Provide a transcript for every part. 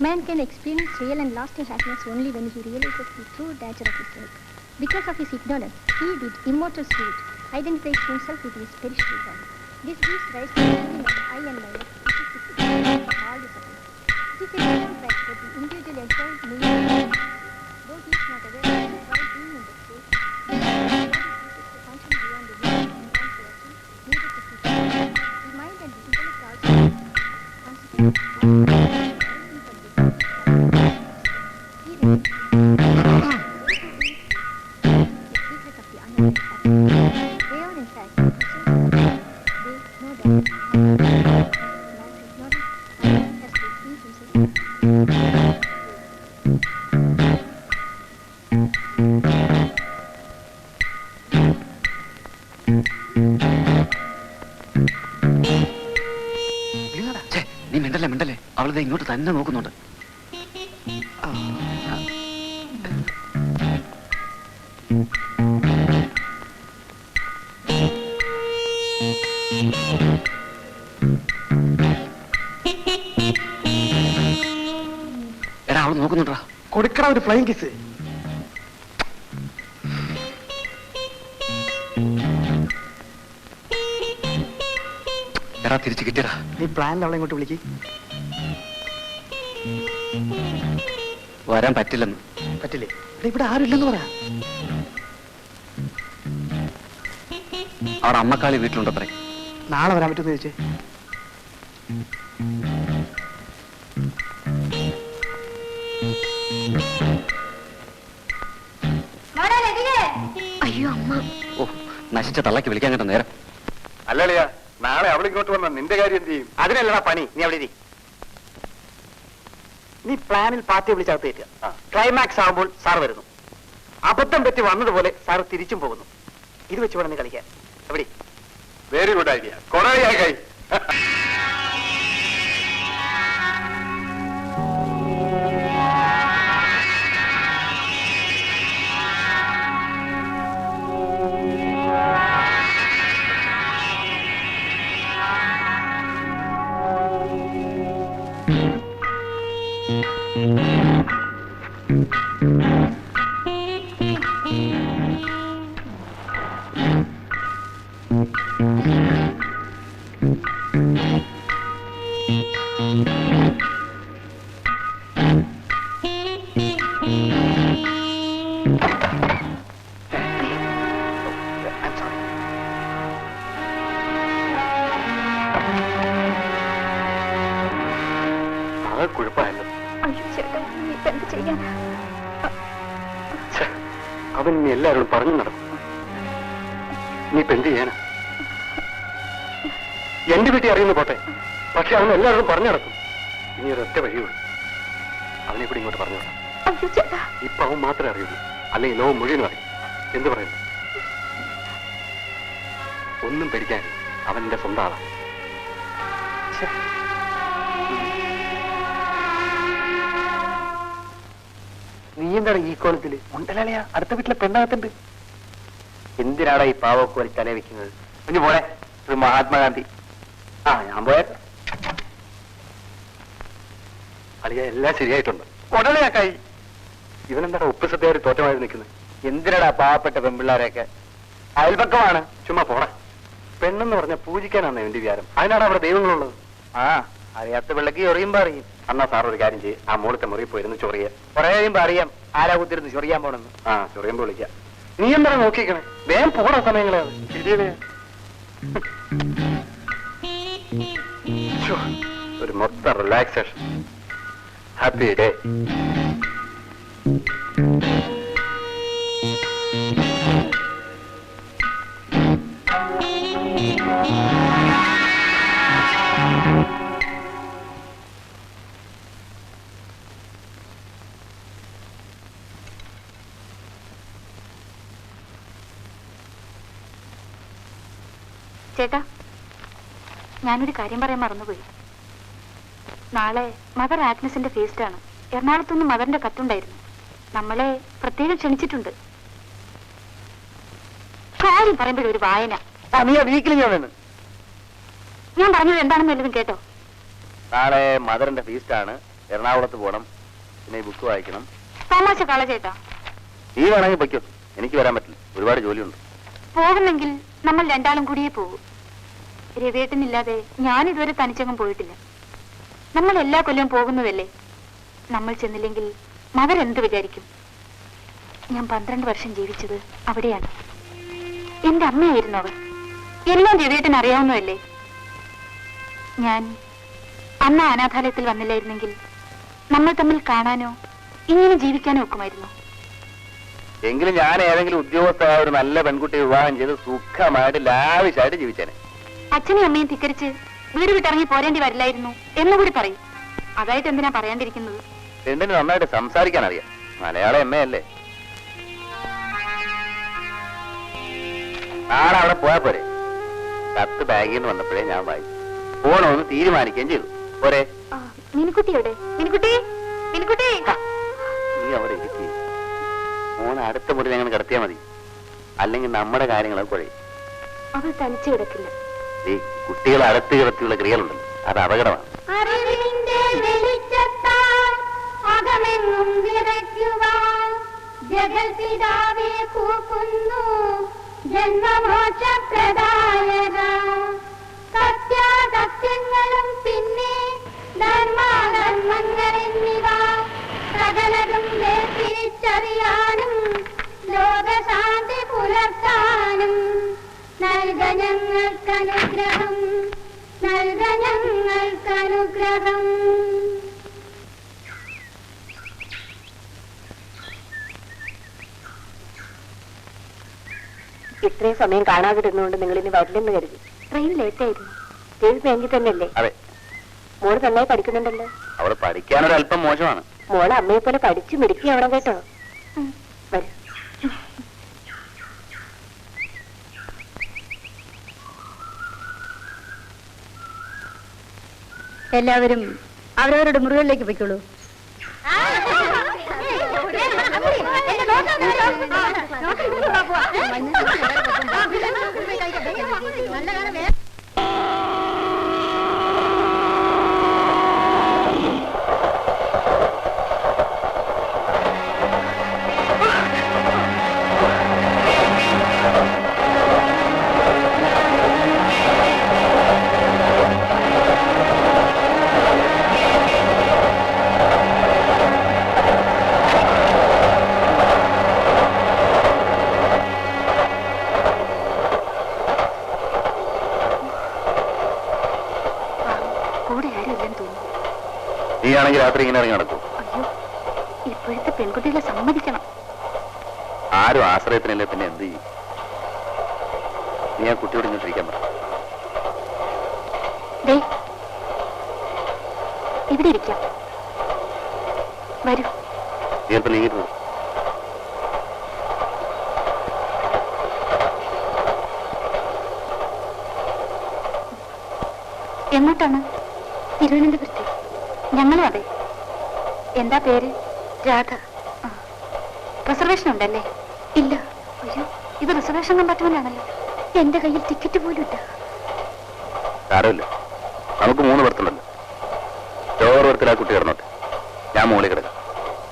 Man can experience real and lasting happiness only when he realizes the true nature of his work. Because of his ignorance, he, the immortal spirit, identifies himself with his perishable body. This gives rise to the feeling of I and my work, which is the significance of all disciplines. It is a different fact that the individual enjoys meaning, though he is not aware of it while being in the state. The body ceases to function beyond the limits of man's reaction needed to keep it. The mind and the intellect also constitute അവളത് ഇങ്ങോട്ട് തന്നെ നോക്കുന്നുണ്ട്. എടാ അവള് നോക്കുന്നുണ്ടാ. കൊടുക്കണ ഒരു flying kiss. എടാ തിരിച്ചു കിട്ടിയടാ. നീ പ്ലാനിൽ അവളെ ഇങ്ങോട്ട് വിളിക്ക്. വരാൻ പറ്റില്ലെന്ന്. പറ്റില്ലേ? ഇവിടെ ആരുമില്ലെന്ന് പറയാ. അവിടെ അമ്മക്കാളി വീട്ടിലുണ്ടത്രേ. നാളെ വരാൻ പറ്റുമെന്ന് ചോദിച്ചേ. അയ്യോ അമ്മ. ഓ നശിച്ച തള്ളക്ക് വിളിക്കാൻ കേട്ട നേരം. അല്ലളിയാ, നാളെ അവളിങ്ങോട്ട് വന്ന നിന്റെ കാര്യം എന്ത് ചെയ്യും? അതിനല്ലടാ പണി. നീ അവിടെ ഇരി. നീ പ്ലാനിൽ പാർട്ടിയെ വിളിച്ചകത്ത് കയറ്റുക. ക്ലൈമാക്സ് ആകുമ്പോൾ സാർ വരുന്നു. അബദ്ധം പറ്റി വന്നതുപോലെ സാർ തിരിച്ചും പോകുന്നു. ഇത് വെച്ച് വേണം നീ കളിക്കാൻ. എവിടെ? Very good idea. കൊറേയായി കൈ. കുഴപ്പമായല്ലോ. അവൻ നീ എല്ലാവരോടും പറഞ്ഞു നടക്കും. നീ ഇപ്പൊ എന്ത് ചെയ്യാനാ? എന്റെ വീട്ടിൽ അറിയുന്നു പോട്ടെ, പക്ഷെ അവൻ എല്ലാവരോടും പറഞ്ഞു നടക്കും. ഇനി ഒരൊറ്റ വഴിയുള്ളൂ, അവനെ കൂടി ഇങ്ങോട്ട് പറഞ്ഞു വിടാം. ഇപ്പൊ അവൻ മാത്രമേ അറിയുള്ളൂ, അല്ലെങ്കിൽ ലോകം മുഴുവനും അറിയും. എന്ത് പറയുന്നു? ഒന്നും പേടിക്കാൻ, അവൻ എന്റെ സ്വന്തം ആളാണ്. നീ എന്താണ് ഈ കോലത്തില്? ഉണ്ടല്ലിയാ, അടുത്ത വീട്ടിലെ പെണ്ണകത്തുണ്ട്. എന്തിനാടാ ഈ പാവക്ക് വലി തല വെക്കുന്നത്? കുഞ്ഞു പോടെ, ഒരു മഹാത്മാഗാന്ധി. ആ ഞാൻ പോയേക്കാം. അളിയ എല്ലാം ശരിയായിട്ടുണ്ട്. കൊടലയാക്കായി. ഇവനെന്താടാ ഉപ്പ് സത്യാവരി തോറ്റമായി നിൽക്കുന്നത്? എന്തിനടാ പാവപ്പെട്ട പെൺപിള്ളാരെയൊക്കെ? അയൽപക്കമാണ്. ചുമ്മാ പോടാ. പെണ്ണെന്ന് പറഞ്ഞാൽ പൂജിക്കാനാണ് എന്റെ വിചാരം. അതിനാണ് അവിടെ ദൈവങ്ങളുള്ളത്. ആ അറിയാത്ത പിള്ളക്ക് ചൊറിയുമ്പോ അറിയും. അന്നാ സാർ ഒരു കാര്യം ചെയ്യും, ആ മോളത്തെ മുറി പോയിരുന്നു ചൊറിയ. കുറെ കഴിയുമ്പോ അറിയാം ആരാ കുത്തിരുന്ന് ചൊറിയാൻ പോണെന്ന്. ആ ചൊറിയുമ്പോ വിളിക്കാം. നീ എന്താ നോക്കിക്കണേ? വേഗം പോടാ സമയങ്ങളെ. ഒരു മൊത്തം റിലാക്സേഷൻ. Happy day. ചേട്ടാ, ഞാനൊരു കാര്യം പറയാൻ മറന്നുപോയി. നാളെ മദർ ആഗ്നസിന്റെ ഫീസ്റ്റാണ്. എറണാകുളത്തുനിന്ന് മദറിന്റെ കത്തുണ്ടായിരുന്നു. നമ്മളെ പ്രത്യേകം ക്ഷണിച്ചിട്ടുണ്ട്. കാര്യം പറയുമ്പോഴൊരു ഒരു വായന. ഞാൻ പറഞ്ഞത് എന്താണെന്ന് വല്ലതും കേട്ടോ? നാളെ മദറിന്റെ ഫീസ്റ്റാണ്. എറണാകുളത്ത് പോകണം, പിന്നെ ഈ ബുക്ക് വായിക്കണം. തമാശ കള ചേട്ടാ. നീ വേണമെങ്കിൽ പൊയ്ക്കോ, എനിക്ക് വരാൻ പറ്റില്ല, ഒരുപാട് ജോലിയുണ്ട്. പോകുന്നെങ്കിൽ നമ്മൾ രണ്ടാളും കൂടിയേ പോകൂ. രവിയേട്ടനില്ലാതെ ഞാൻ ഇതുവരെ തനിച്ചങ്ങും പോയിട്ടില്ല. നമ്മൾ എല്ലാ കൊല്ലവും പോകുന്നതല്ലേ. നമ്മൾ ചെന്നില്ലെങ്കിൽ മദർ എന്ത് വിചാരിക്കും? ഞാൻ 12 വർഷം ജീവിച്ചത് അവിടെയാണ്. എന്റെ അമ്മയായിരുന്നു അവർ. എല്ലാം രവിയേട്ടൻ അറിയാവുന്നതല്ലേ. ഞാൻ അന്ന് അനാഥാലയത്തിൽ വന്നില്ലായിരുന്നെങ്കിൽ നമ്മൾ തമ്മിൽ കാണാനോ ഇങ്ങനെ ജീവിക്കാനോ ഒക്കുമായിരുന്നു. എങ്കിലും ഞാൻ ഏതെങ്കിലും ഉദ്യോഗസ്ഥയായ ഒരു നല്ല പെൺകുട്ടിയെ വിവാഹം ചെയ്ത് സുഖമായിട്ട് ലാവിശായിട്ട് ജീവിച്ചേനെ. അച്ഛനെയും അമ്മയും ധിക്കരിച്ച് വീട് വിട്ടിറങ്ങി പോരേണ്ടി വരില്ലായിരുന്നു എന്നുകൂടി പറയും. അതായിട്ട് എന്തിനാ പറയാണ്ടിരിക്കുന്നത്? രണ്ടിന് നന്നായിട്ട് സംസാരിക്കാൻ അറിയാം. മലയാളം എമ്മയല്ലേ. നാളെ അവിടെ പോയാ പോരെ. കത്ത് ബാഗിൽ നിന്ന് വന്നപ്പോഴേ ഞാൻ വായിച്ചു. പോണോന്ന് തീരുമാനിക്കുകയും ചെയ്തു. പോരെ. മിനിക്കുട്ടി എവിടെ? മിനിക്കുട്ടി, മിനിക്കുട്ടി. നീ അവിടെ ഇരിക്കുക. മോനെ അടുത്ത മുറി ഞങ്ങൾ കിടത്തിയാൽ മതി, അല്ലെങ്കിൽ നമ്മുടെ കാര്യങ്ങളൊക്കെ കുഴയും. അവൾ തനിച്ചു കിടക്കില്ല. ഈ കുട്ടികളെ അടുത്ത് കിടത്തിയുള്ള ക്രിയകളുണ്ടല്ലോ, അത് അപകടമാണ്. അറിവിന്റെ വെളിച്ചത്താൽ അകമെങ്ങും വിറയ്ക്കുവാൻ ജഗൽപിതാവേ കൂക്കുന്നു ജന്മമോക്ഷപ്രദായക. സത്യാസത്യങ്ങളും പിന്നെ ധർമാധർമ്മങ്ങളെന്നിവ സകലതും വേർതിരിച്ചറിയാനും ലോകശാന്തി പുലർത്താനും നൽക ഞങ്ങൾക്കനുഗ്രഹം, നൽക ഞങ്ങൾക്കനുഗ്രഹം. ഇത്രയും സമയം കാണാതിരുന്നുകൊണ്ട് നിങ്ങൾ ഇനി വരില്ലെന്ന് കരുതി. ട്രെയിൻ ലേറ്റ് ആയിരുന്നു. ഏത് ബാങ്കിൽ തന്നെയല്ലേ? അതെ. മോള് നന്നായി പഠിക്കുന്നുണ്ടല്ലോ. അവള് പഠിക്കാനൊരല്പം മോശമാണ്. മോള് അമ്മയെ പോലെ പഠിച്ചു മിടുക്കിയാവണം കേട്ടോ. വരൂ. എല്ലാവരും അവരവരുടെ മുറികളിലേക്ക് പോയിക്കോളൂ. നീയാണെങ്കിൽ രാത്രി ഇങ്ങനെ ഇറങ്ങി നടക്കും. അയ്യോ, ഇപ്പോഴത്തെ പെൺകുട്ടികളെ സമ്മതിക്കണം. ആരും ആശ്രയത്തിനല്ലേ, പിന്നെ എന്ത് ചെയ്യും? നീ ആ കുട്ടിയോട് ഇങ്ങോട്ടിരിക്കാൻ പറ. ഇവിടെ ഇരിക്കാം. വരൂ. ചിലപ്പോൾ നീങ്ങി എങ്ങോട്ടാണ്? തിരുവനന്തപുരത്ത്. ഞങ്ങളും അതെ. എന്താ പേര്? രാധ. റിസർവേഷൻ ഉണ്ടല്ലേ? ഇല്ല. അയ്യോ, ഇത് റിസർവേഷൻ കമ്പാർട്ട്മെന്റാണല്ലോ. എന്റെ കയ്യിൽ ടിക്കറ്റ് പോലും ഇല്ല. സാരമില്ല, നമുക്ക് 3 ബർത്തുണ്ടല്ലോ. ലോവർ ബർത്തിൽ ആ കുട്ടി കിടന്നോട്ടെ, ഞാൻ മുകളിൽ കിടക്കാം.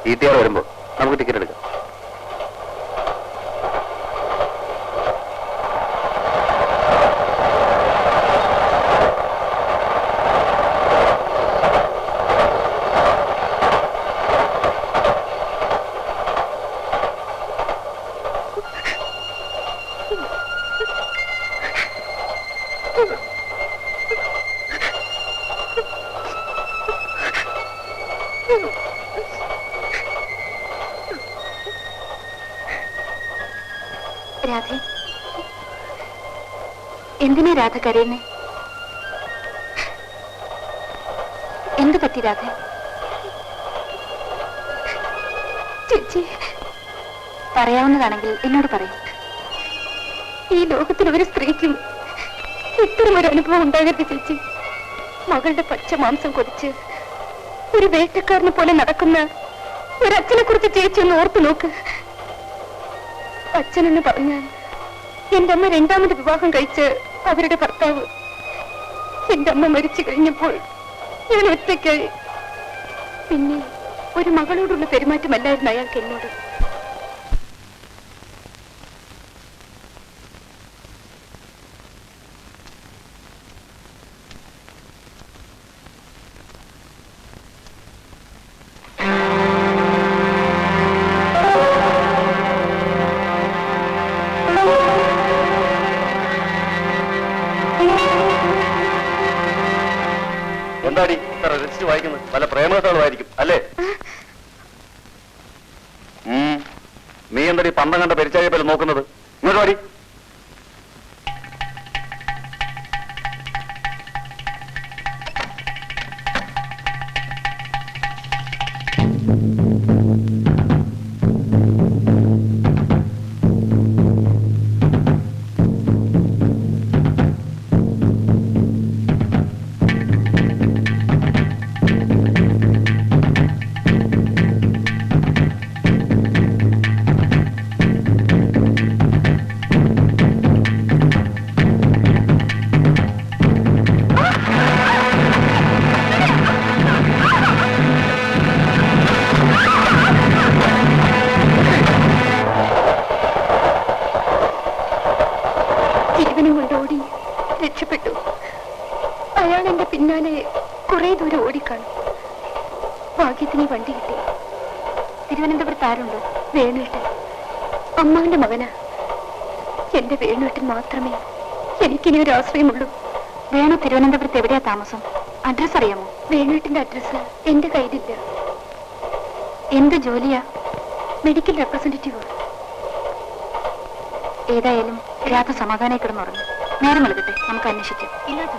TTR വരുമ്പോ നമുക്ക് ടിക്കറ്റ് എടുക്കാം. രാധേ, എന്തിനാ രാധ കരയുന്നേ? എന്ത് പറ്റി രാധ? ചേച്ചി, പറയാവുന്നതാണെങ്കിൽ എന്നോട് പറയും. ഈ ലോകത്തിൽ ഒരു സ്ത്രീക്കും ഇത്തരം ഒരു അനുഭവം ഉണ്ടാകരുത് ചേച്ചി. മകളുടെ പച്ച മാംസം കൊതിച്ച് ഒരു വേട്ടക്കാരനെ പോലെ നടക്കുന്ന ഒരച്ഛനെ കുറിച്ച് ചേച്ചി ഒന്ന് ഓർത്തു നോക്ക്. അച്ഛനെന്ന് പറഞ്ഞാൽ എന്റെ അമ്മ 2ാമത് വിവാഹം കഴിച്ച് അവരുടെ ഭർത്താവ്. എന്റെ അമ്മ മരിച്ചു കഴിഞ്ഞപ്പോൾ ഞാൻ ഒറ്റയ്ക്കായി. പിന്നെ ഒരു മകളോടുള്ള പെരുമാറ്റമല്ലായിരുന്നു അയാൾക്ക് എന്നോട്. എന്താടി ഇത്ര രജിസ്റ്റർ വായിക്കുന്നത്? വല്ല പ്രേമകഥകളായിരിക്കും അല്ലേ? നീ എന്താടി പന്തം കണ്ട പരിചയ പോലെ നോക്കുന്നത്? ഇങ്ങോട്ട് വാടി. രക്ഷപ്പെട്ടു. അയാൾ എന്റെ പിന്നാലെ കുറെ ദൂരം ഓടിക്കാണും. ഭാഗ്യത്തിന് വണ്ടി കിട്ടി. തിരുവനന്തപുരത്ത് ആരുണ്ടോ? വേണുവേട്ടൻ. അമ്മാവിന്റെ മകനാ. എന്റെ വേണുവേട്ടൻ മാത്രമേ എനിക്കിനി ഒരു ആശ്രയമുള്ളൂ. വേണു തിരുവനന്തപുരത്ത് എവിടെയാ താമസം? അഡ്രസ് അറിയാമോ? വേണുവേട്ടന്റെ അഡ്രസ് എന്റെ കയ്യിലില്ല. എന്ത് ജോലിയാ? Medical representative. ഏതായാലും രാത്രി സമാധാനമായി കിടന്നുറങ്ങും. നേരം വെളുക്കട്ടെ, നമുക്ക് അന്വേഷിക്കാം. ഇല്ലാത്ത